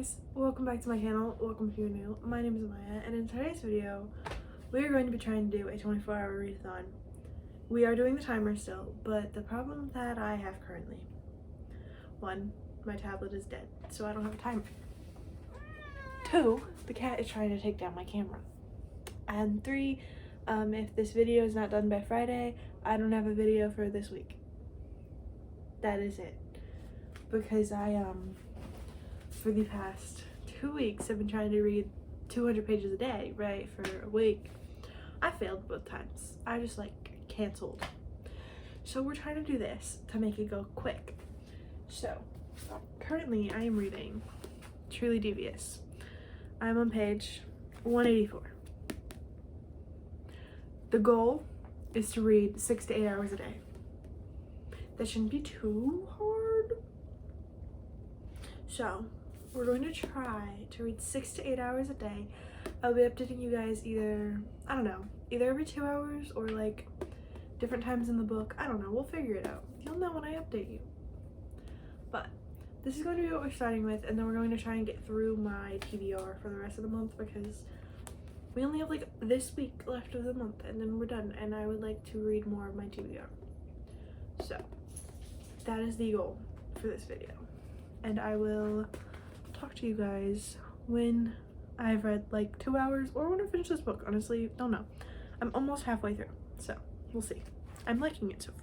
guys, welcome back to my channel. Welcome if you're new. My name is Maya, and in today's video we are going to be trying to do a 24-hour readathon. We are doing the timer still, but the problem that I have currently, 1, my tablet is dead, so I don't have a timer. 2, the cat is trying to take down my camera. And 3, if this video is not done by Friday, I don't have a video for this week. That is it. Because for the past 2 weeks I've been trying to read 200 pages a day, right, for a week. I failed both times. I just canceled. So we're trying to do this to make it go quick. So currently I am reading Truly Devious. I'm on page 184. The goal is to read 6 to 8 hours a day. That shouldn't be too hard. So we're going to try to read 6 to 8 hours a day. I'll be updating you guys either every 2 hours or different times in the book. I don't know, we'll figure it out. You'll know when I update you. But this is going to be what we're starting with, and then we're going to try and get through my TBR for the rest of the month because we only have this week left of the month and then we're done, and I would like to read more of my TBR. So that is the goal for this video, and I will talk to you guys when I've read 2 hours or when I finish this book. Honestly, don't know. I'm almost halfway through, so we'll see. I'm liking it so far.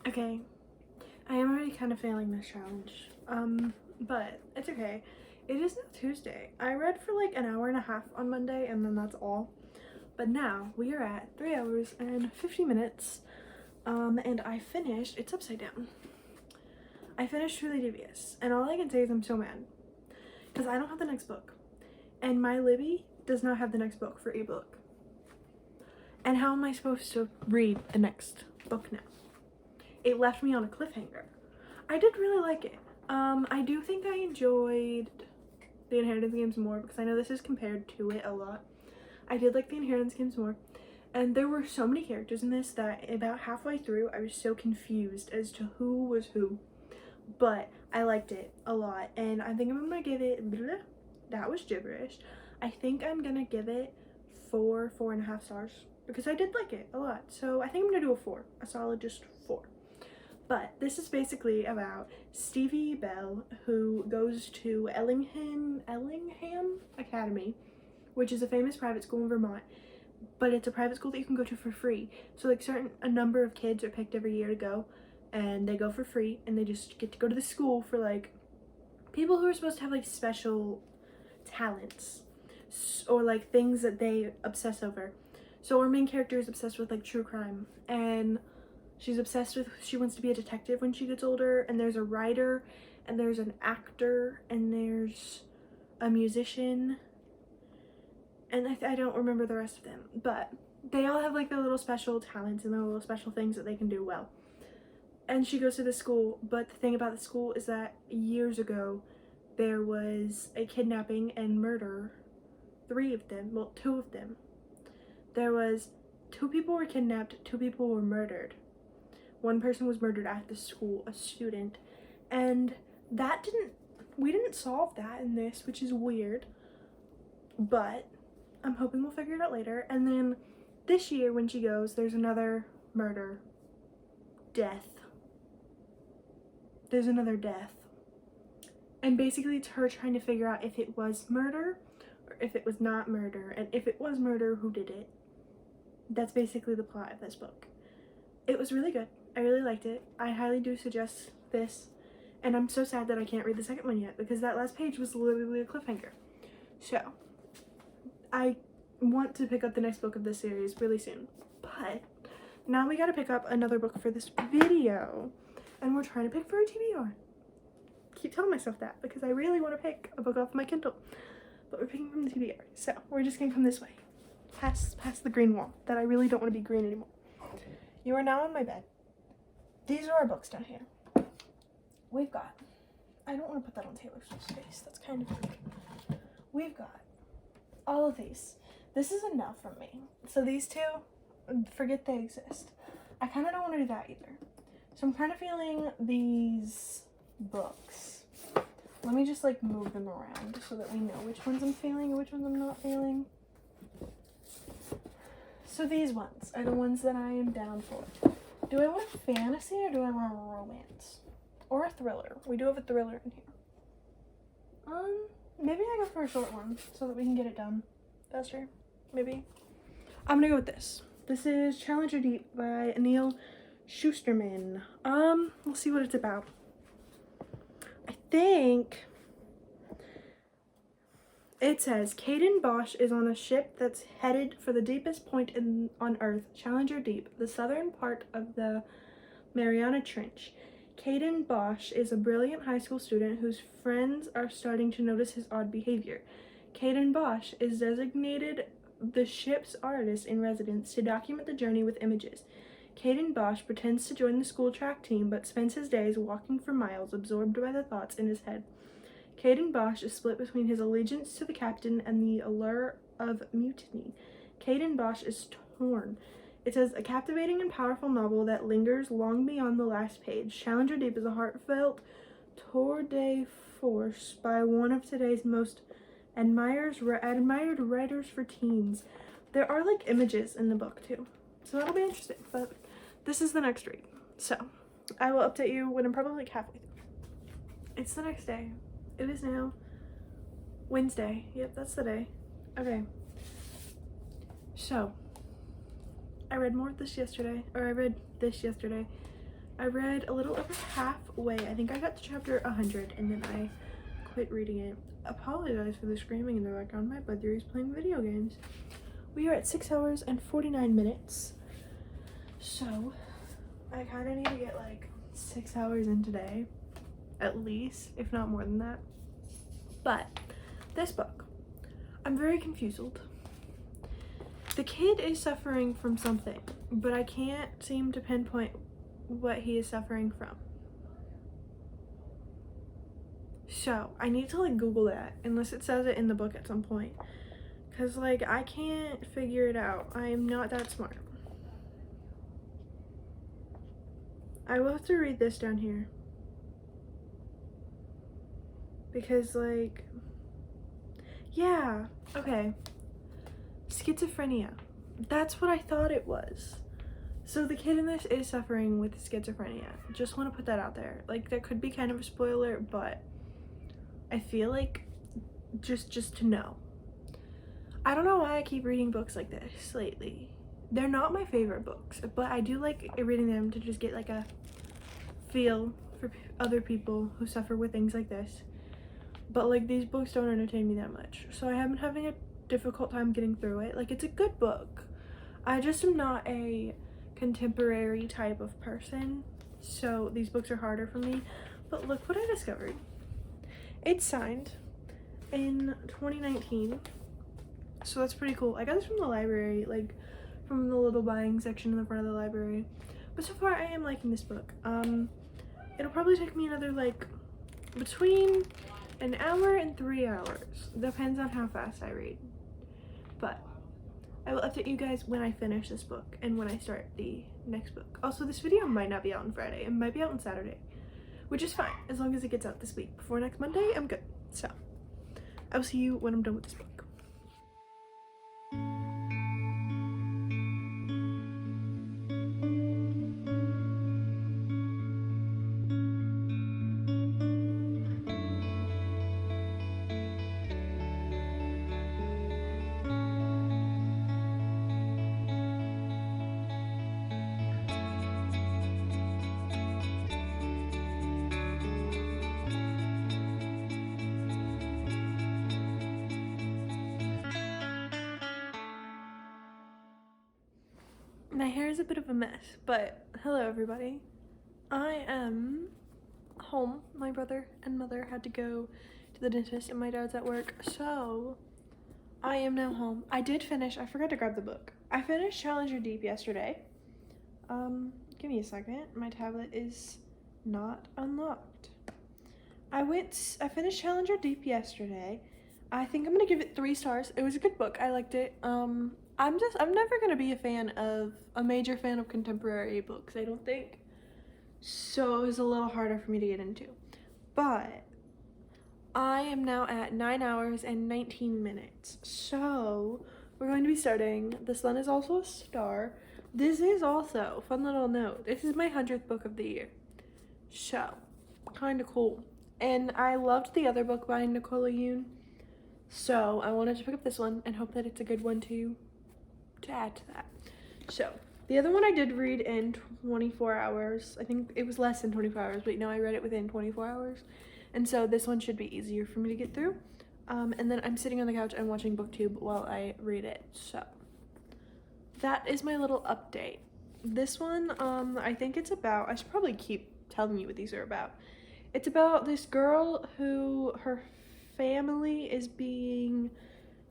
Okay, I am already kind of failing this challenge, but it's okay. It is now Tuesday. I read for an hour and a half on Monday, and then that's all. But now we are at 3 hours and 50 minutes, and I finished, it's upside down. I finished Truly Devious, and all I can say is I'm so mad, because I don't have the next book, and my Libby does not have the next book for ebook. And how am I supposed to read the next book now? It left me on a cliffhanger. I did really like it. I do think I enjoyed the Inheritance Games more because I know this is compared to it a lot. I did like the Inheritance Games more. And there were so many characters in this that about halfway through I was so confused as to who was who. But I liked it a lot, and I think I'm gonna give it, that was gibberish. I think I'm gonna give it 4.5 stars because I did like it a lot. So I think I'm gonna do a 4, a solid just 4. But this is basically about Stevie Bell, who goes to Ellingham Academy, which is a famous private school in Vermont, but it's a private school that you can go to for free. So a number of kids are picked every year to go, and they go for free, and they just get to go to the school for people who are supposed to have special talents or things that they obsess over. So our main character is obsessed with true crime, and she wants to be a detective when she gets older, and there's a writer, and there's an actor, and there's a musician, and I don't remember the rest of them, but they all have their little special talents and their little special things that they can do well. And she goes to this school, but the thing about the school is that years ago there was a kidnapping and murder. 2 of them. There was 2 people were kidnapped, 2 people were murdered. 1 person was murdered at the school, a student, and we didn't solve that in this, which is weird, but I'm hoping we'll figure it out later. And then this year when she goes, there's another there's another death, and basically it's her trying to figure out if it was murder or if it was not murder, and if it was murder, who did it. That's basically the plot of this book. It was really good. I really liked it. I highly do suggest this, and I'm so sad that I can't read the second one yet because that last page was literally a cliffhanger. So I want to pick up the next book of this series really soon, but now we gotta pick up another book for this video, and we're trying to pick for a TBR. Keep telling myself that because I really want to pick a book off my Kindle, but we're picking from the TBR. So we're just gonna come this way, past the green wall that I really don't want to be green anymore. You are now on my bed. These are our books down here. We've got, I don't want to put that on Taylor Swift's face. That's kind of rude. We've got all of these. This is enough for me. So these two, forget they exist. I kind of don't want to do that either. So I'm kind of feeling these books. Let me just like move them around so that we know which ones I'm feeling and which ones I'm not feeling. So these ones are the ones that I am down for. Do I want a fantasy or do I want a romance? Or a thriller? We do have a thriller in here. Maybe I go for a short one so that we can get it done faster. Maybe. I'm gonna go with this. This is Challenger Deep by Neil Schusterman. We'll see what it's about. I think it says Caden Bosch is on a ship that's headed for the deepest point on Earth, Challenger Deep, the southern part of the Mariana Trench. Caden Bosch is a brilliant high school student whose friends are starting to notice his odd behavior. Caden Bosch is designated the ship's artist in residence to document the journey with images. Caden Bosch pretends to join the school track team but spends his days walking for miles, absorbed by the thoughts in his head. Caden Bosch is split between his allegiance to the captain and the allure of mutiny. Caden Bosch is torn. It says, a captivating and powerful novel that lingers long beyond the last page. Challenger Deep is a heartfelt tour de force by one of today's most admired writers for teens. There are like images in the book too, so that'll be interesting, but this is the next read. So I will update you when I'm probably like halfway through. It's the next day. It is now Wednesday. Yep, that's the day. Okay. So I read this yesterday. I read a little over halfway. I think I got to chapter 100 and then I quit reading it. Apologize for the screaming in the background. My brother is playing video games. We are at 6 hours and 49 minutes. So I kind of need to get like 6 hours in today, at least, if not more than that. But this book, I'm very confused. The kid is suffering from something, but I can't seem to pinpoint what he is suffering from. So I need to like Google that, unless it says it in the book at some point, because like I can't figure it out. I am not that smart. I will have to read this down here, because like, yeah, okay, schizophrenia. That's what I thought it was. So the kid in this is suffering with schizophrenia. Just want to put that out there. Like, that could be kind of a spoiler, but I feel like just to know. I don't know why I keep reading books like this lately. They're not my favorite books, but I do like reading them to just get like a feel for other people who suffer with things like this. But like, these books don't entertain me that much, so I have been having a difficult time getting through it. Like, it's a good book. I just am not a contemporary type of person, so these books are harder for me. But look what I discovered. It's signed in 2019, so that's pretty cool. I got this from the library, like from the little buying section in the front of the library. But so far I am liking this book. It'll probably take me another like between an hour and 3 hours, depends on how fast I read. But I will update you guys when I finish this book and when I start the next book. Also, this video might not be out on Friday. It might be out on Saturday, which is fine. As long as it gets out this week before next Monday, I'm good. So I will see you when I'm done with this book. My hair is a bit of a mess, but hello everybody. I am home. My brother and mother had to go to the dentist and my dad's at work. So I am now home. I forgot to grab the book. I finished Challenger Deep yesterday. Give me a second. My tablet is not unlocked. I finished Challenger Deep yesterday. I think I'm gonna give it 3 stars. It was a good book. I liked it. I'm never gonna be a major fan of contemporary books, I don't think. So it was a little harder for me to get into. But I am now at 9 hours and 19 minutes. So we're going to be starting The Sun Is Also a Star. This is also, fun little note, this is my 100th book of the year. So, kind of cool. And I loved the other book by Nicola Yoon. So I wanted to pick up this one and hope that it's a good one to add to that. So the other one I did read in 24 hours. I think it was less than 24 hours, but no, I read it within 24 hours. And so this one should be easier for me to get through. And then I'm sitting on the couch and watching BookTube while I read it. So that is my little update. This one, I think it's about, I should probably keep telling you what these are about. It's about this girl who, her family is being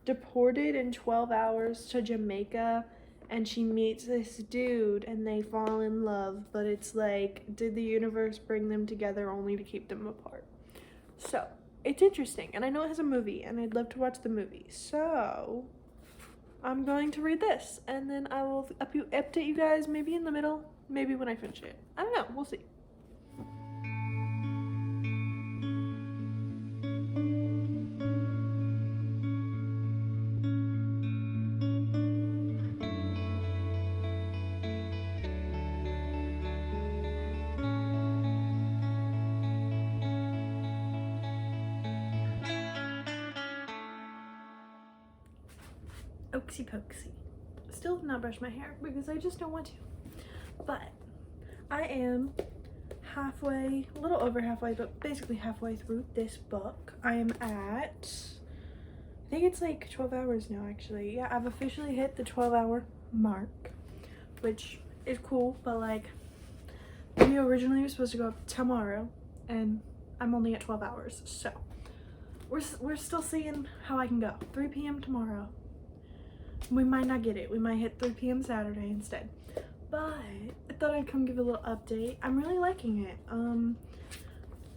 deported in 12 hours to Jamaica, and she meets this dude and they fall in love, but it's like, did the universe bring them together only to keep them apart? So it's interesting, and I know it has a movie and I'd love to watch the movie, so I'm going to read this and then I will update you guys maybe in the middle, maybe when I finish it. I don't know, we'll see. Oaksy pokesy. Still have not brushed my hair because I just don't want to. But I am halfway, a little over halfway, but basically halfway through this book. I am at, I think it's like 12 hours now actually. Yeah, I've officially hit the 12-hour mark, which is cool, but like the video originally was supposed to go up tomorrow and I'm only at 12 hours. So we're still seeing how I can go. 3 p.m. tomorrow. We might not get it. We might hit 3 p.m. Saturday instead. But I thought I'd come give a little update. I'm really liking it.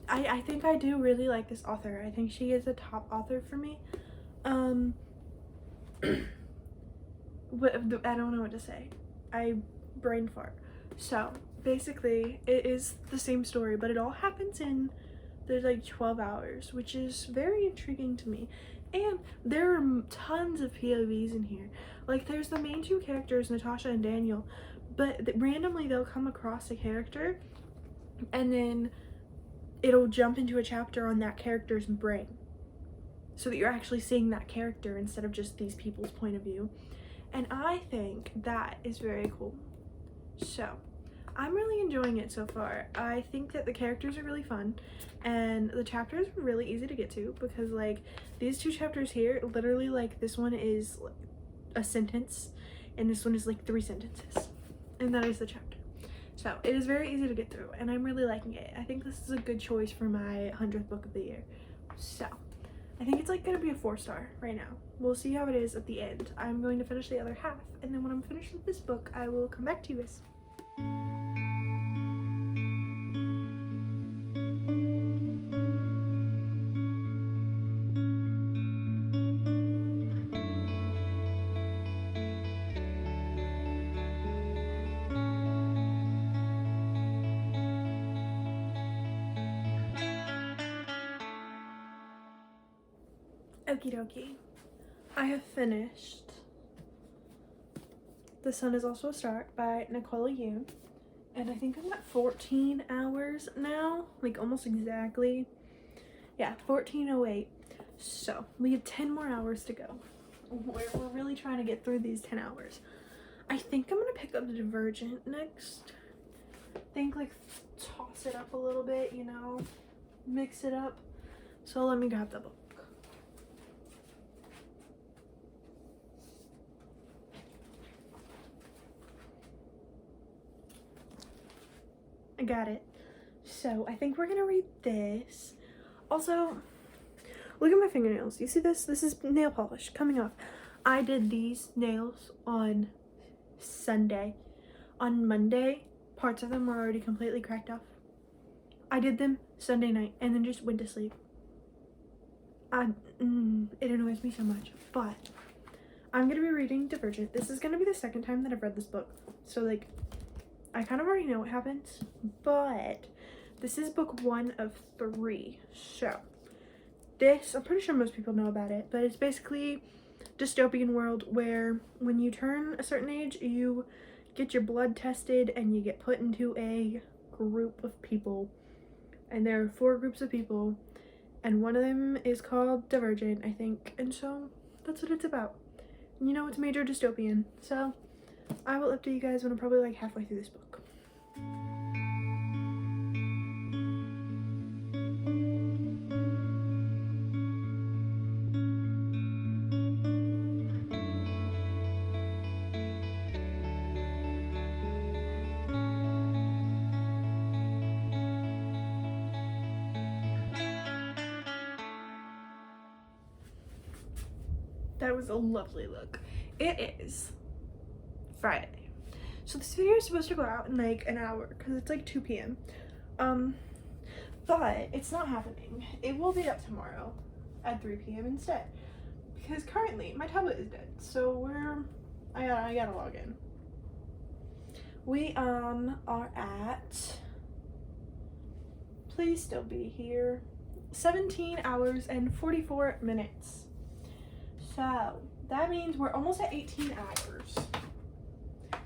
I think I do really like this author. I think she is a top author for me. I don't know what to say. I brain fart. So basically it is the same story, but it all happens in there's like 12 hours, which is very intriguing to me. And there are tons of POVs in here. Like there's the main 2 characters, Natasha and Daniel, but randomly they'll come across a character and then it'll jump into a chapter on that character's brain so that you're actually seeing that character instead of just these people's point of view. And I think that is very cool. So I'm really enjoying it so far. I think that the characters are really fun and the chapters are really easy to get to because like these 2 chapters here, literally like this one is a sentence and this one is like 3 sentences and that is the chapter. So it is very easy to get through and I'm really liking it. I think this is a good choice for my 100th book of the year. So I think it's like gonna be a 4-star right now. We'll see how it is at the end. I'm going to finish the other half and then when I'm finished with this book, I will come back to you guys. Okie dokie. I have finished The Sun Is Also a Star by Nicola Yoon. And I think I'm at 14 hours now. Like almost exactly. Yeah, 14:08. So we have 10 more hours to go. We're really trying to get through these 10 hours. I think I'm gonna pick up the Divergent next. I think like toss it up a little bit, you know, mix it up. So let me grab the book. I got it. So I think we're gonna read this. Also, Look at my fingernails. You see this? This is nail polish coming off. I did these nails on Sunday. On Monday, parts of them were already completely cracked off. I did them Sunday night and then just went to sleep. It annoys me so much, but I'm gonna be reading Divergent. This is gonna be the second time that I've read this book, so like I kind of already know what happens, but this is book 1 of 3. So this, I'm pretty sure most people know about it, but it's basically dystopian world where when you turn a certain age, you get your blood tested and you get put into a group of people, and there are 4 groups of people, and one of them is called Divergent, I think, and so that's what it's about. You know, it's major dystopian, so I will update you guys when I'm probably like halfway through this book. That was a lovely look. It is Friday. So this video is supposed to go out in like an hour because it's like 2 p.m. But it's not happening. It will be up tomorrow at 3 p.m. instead. Because currently my tablet is dead. So I gotta log in. We are at, please still be here, 17 hours and 44 minutes. So that means we're almost at 18 hours.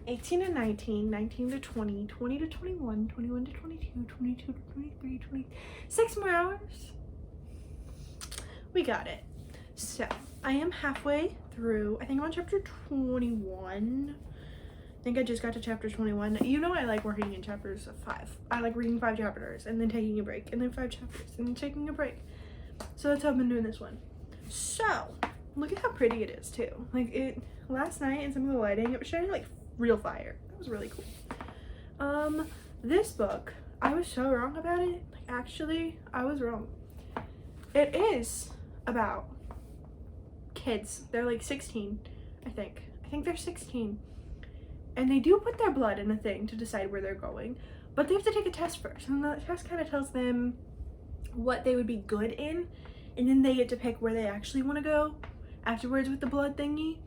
18 to 19, 19 to 20, 20 to 21, 21 to 22, 22 to 23, 26 more hours. We got it. So I am halfway through. I think I'm on chapter 21. I think I just got to chapter 21. You know I like working in chapters of 5. I like reading 5 chapters and then taking a break, and then 5 chapters and then taking a break. So that's how I've been doing this one. So look at how pretty it is too. Like it last night in some of the lighting, it was showing like real fire. That was really cool. This book, I was so wrong about it. Like actually, I was wrong. It is about kids. They're like 16, I think. I think they're 16. And they do put their blood in a thing to decide where they're going, but they have to take a test first. And the test kind of tells them what they would be good in, and then they get to pick where they actually want to go afterwards with the blood thingy.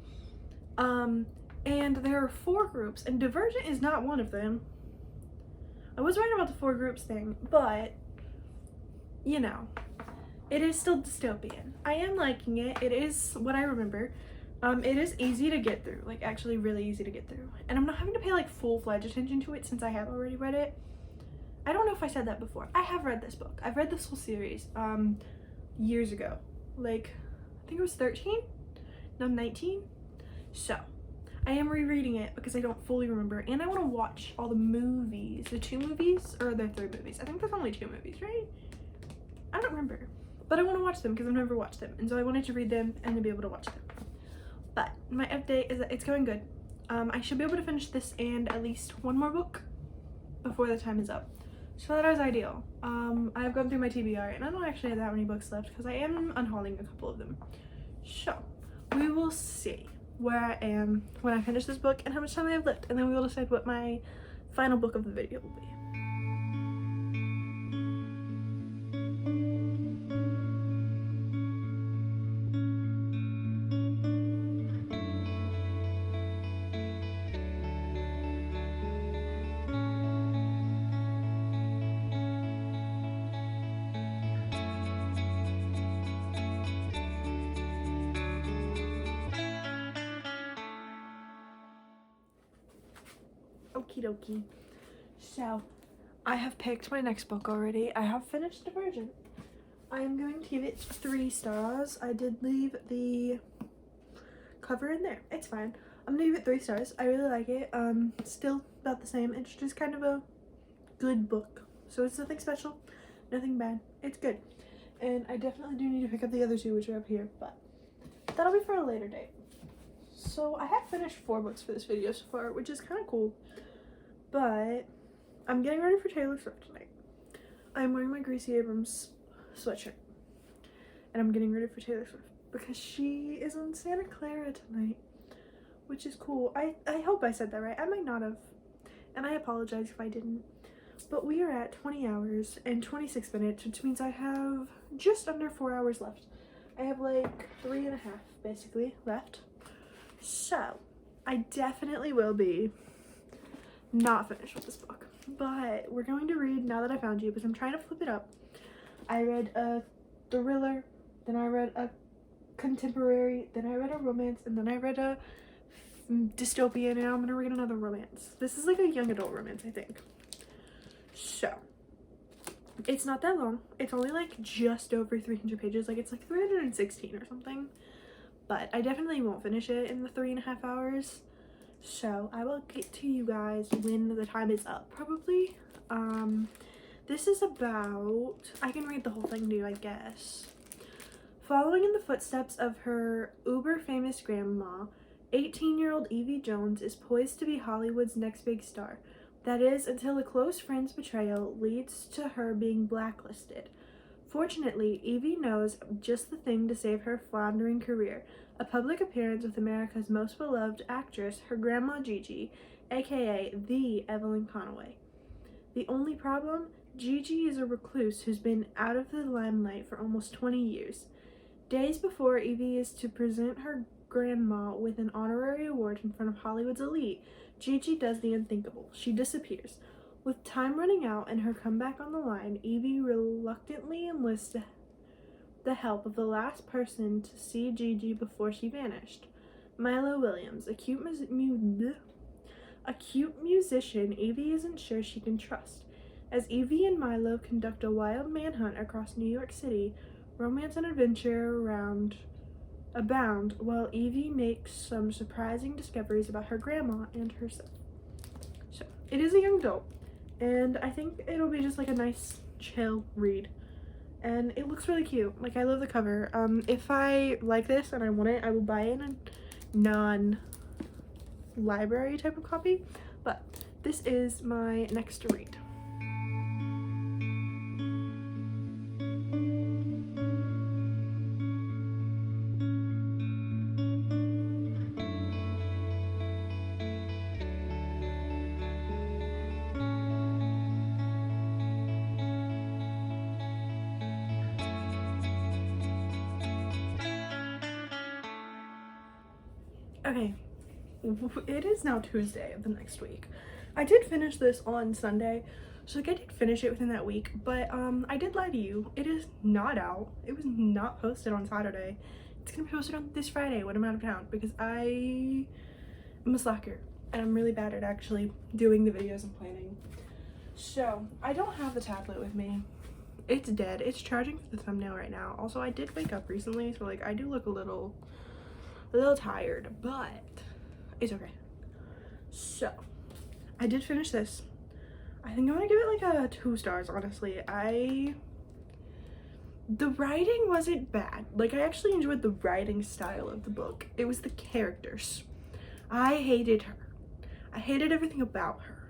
And there are 4 groups, and Divergent is not one of them. I was right about the 4 groups thing, but you know, it is still dystopian. I am liking it. It is what I remember. It is easy to get through, like actually really easy to get through. And I'm not having to pay like full-fledged attention to it since I have already read it. I don't know if I said that before. I have read this book. I've read this whole series years ago. Like, I think it was 13? No, 19? So I am rereading it because I don't fully remember, and I want to watch all the movies. The 2 movies, or the 3 movies? I think there's only 2 movies, right? I don't remember, but I want to watch them because I've never watched them, and so I wanted to read them and to be able to watch them. But my update is that it's going good. I should be able to finish this and at least 1 more book before the time is up, so that is ideal. I've gone through my TBR and I don't actually have that many books left because I am unhauling a couple of them. So we will see where I am when I finish this book and how much time I have left, and then we will decide what my final book of the video will be. Okie dokie. So I have picked my next book already. I have finished Divergent. I am going to give it 3 stars. I did leave the cover in there. It's fine. I'm gonna give it 3 stars. I really like it. Still about the same. It's just kind of a good book. So it's nothing special, nothing bad. It's good. And I definitely do need to pick up the other 2, which are up here, but that'll be for a later date. So I have finished 4 books for this video so far, which is kind of cool. But I'm getting ready for Taylor Swift tonight. I'm wearing my Gracie Abrams sweatshirt. and I'm getting ready for Taylor Swift because she is in Santa Clara tonight, which is cool. I hope I said that right. I might not have, and I apologize if I didn't. But we are at 20 hours and 26 minutes, which means I have just under 4 hours left. I have like 3.5 basically left. So I definitely will be not finished with this book, but we're going to read Now That I Found You because I'm trying to flip it up. I read a thriller, then I read a contemporary, then I read a romance, and then I read a dystopian, and now I'm gonna read another romance. This is like a young adult romance, I think. So it's not that long. It's only like just over 300 pages. Like it's like 316 or something, but I definitely won't finish it in the 3.5 hours. So I will get to you guys when the time is up, probably. This is about, I can read the whole thing to you, I guess. Following in the footsteps of her uber famous grandma, 18-year-old Evie Jones is poised to be Hollywood's next big star. That is, until a close friend's betrayal leads to her being blacklisted. Fortunately, Evie knows just the thing to save her floundering career: a public appearance with America's most beloved actress, her grandma Gigi, aka the Evelyn Conaway. The only problem? Gigi is a recluse who's been out of the limelight for almost 20 years. Days before Evie is to present her grandma with an honorary award in front of Hollywood's elite, Gigi does the unthinkable. She disappears. With time running out and her comeback on the line, Evie reluctantly enlists the help of the last person to see Gigi before she vanished. Milo Williams, a cute musician Evie isn't sure she can trust. As Evie and Milo conduct a wild manhunt across New York City, romance and adventure abound, while Evie makes some surprising discoveries about her grandma and herself. So, it is a young adult, and I think it'll be just like a nice, chill read. And it looks really cute. Like, I love the cover. If I like this and I want it, I will buy it in a non-library type of copy. But this is my next read. Okay, it is now Tuesday of the next week. I did finish this on Sunday, so like I did finish it within that week, but I did lie to you. It is not out. It was not posted on Saturday. It's gonna be posted on this Friday when I'm out of town because I am a slacker and I'm really bad at actually doing the videos and planning. So I don't have the tablet with me. It's dead. It's charging for the thumbnail right now. Also, I did wake up recently, so like I do look a little tired, but it's okay. So I did finish this. I think I'm gonna give it like a 2 stars, honestly. The writing wasn't bad. Like, I actually enjoyed the writing style of the book. It was the characters. I hated her. I hated everything about her.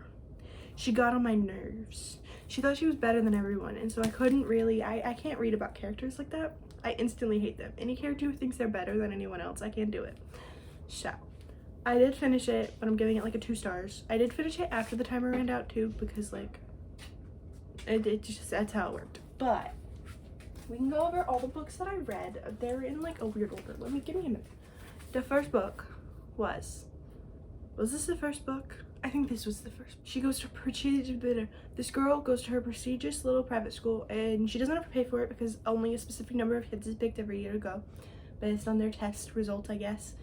She got on my nerves. She thought she was better than everyone, and so I couldn't really, I can't read about characters like that. I instantly hate them. Any character who thinks they're better than anyone else, I can't do it. So I did finish it, but I'm giving it like a 2 stars. I did finish it after the timer ran out too, because like it just, that's how it worked. But we can go over all the books that I read. They're in like a weird order. Give me a minute. The first book was this the first book? I think this was the first. She goes to this girl goes to her prestigious little private school, and she doesn't have to pay for it because only a specific number of kids is picked every year to go based on their test results, I guess.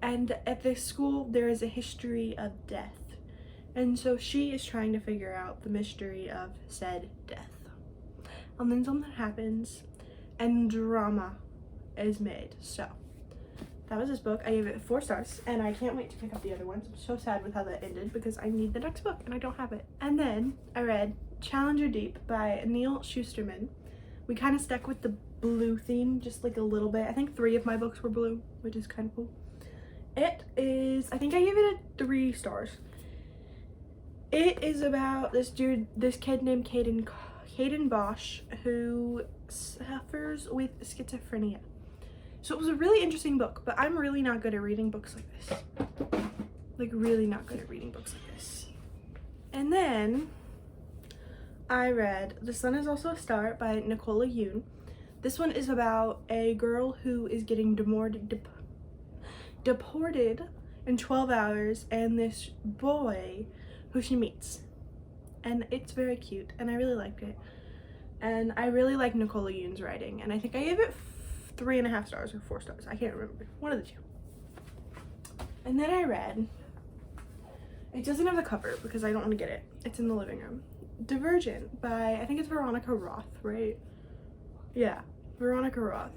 And at this school there is a history of death, and so she is trying to figure out the mystery of said death. And then something happens and drama is made. So that was this book. I gave it 4 stars, and I can't wait to pick up the other ones. I'm so sad with how that ended because I need the next book and I don't have it. And then I read Challenger Deep by Neil Shusterman. We kind of stuck with the blue theme just like a little bit. I think 3 of my books were blue, which is kind of cool. It is, I think I gave it a 3 stars. It is about this kid named Hayden Bosch, who suffers with schizophrenia. So it was a really interesting book, but I'm really not good at reading books like this. Like, really not good at reading books like this. And then I read The Sun Is Also a Star by Nicola Yoon. This one is about a girl who is getting deported in 12 hours and this boy who she meets. And it's very cute, and I really liked it. And I really like Nicola Yoon's writing, and I think I gave it 3.5 stars or 4 stars. I can't remember. One of the two. And then I read, it doesn't have the cover because I don't want to get it. It's in the living room. Divergent by, I think it's Veronica Roth, right? Yeah, Veronica Roth.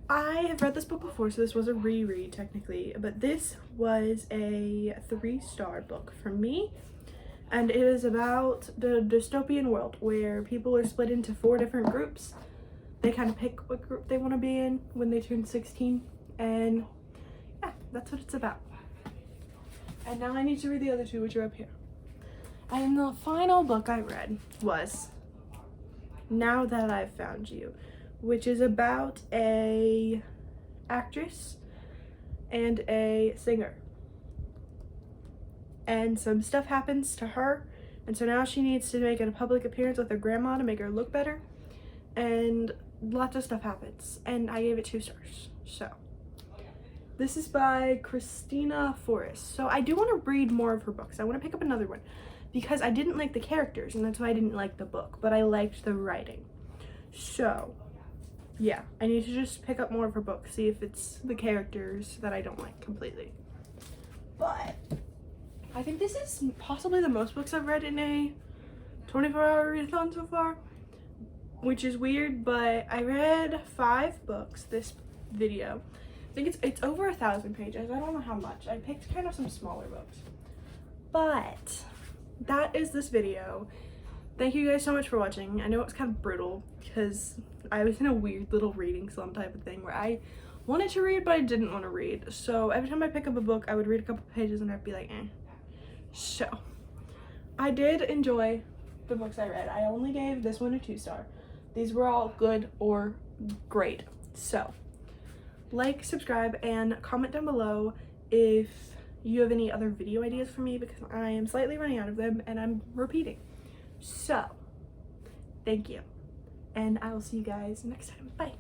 I have read this book before, so this was a reread technically, but this was a 3-star book for me. And it is about the dystopian world where people are split into 4 different groups. They kind of pick what group they want to be in when they turn 16. And yeah, that's what it's about. And now I need to read the other 2, which are up here. And the final book I read was Now That I've Found You, which is about a actress and a singer. And some stuff happens to her, and so now she needs to make a public appearance with her grandma to make her look better, and lots of stuff happens, and I gave it 2 stars. So this is by Christina Forrest. So I do want to read more of her books. I want to pick up another one because I didn't like the characters, and that's why I didn't like the book, but I liked the writing. So yeah, I need to just pick up more of her books, see if it's the characters that I don't like completely. But I think this is possibly the most books I've read in a 24-hour read-a-thon so far, which is weird, but I read 5 books this video. I think it's over 1,000 pages. I don't know how much. I picked kind of some smaller books. But that is this video. Thank you guys so much for watching. I know it was kind of brutal because I was in a weird little reading slump type of thing where I wanted to read, but I didn't want to read. So every time I pick up a book, I would read a couple pages and I'd be like, eh. So I did enjoy the books I read. I only gave this one a 2-star. These were all good or great. So like, subscribe, and comment down below if you have any other video ideas for me because I am slightly running out of them and I'm repeating. So thank you, and I will see you guys next time. Bye.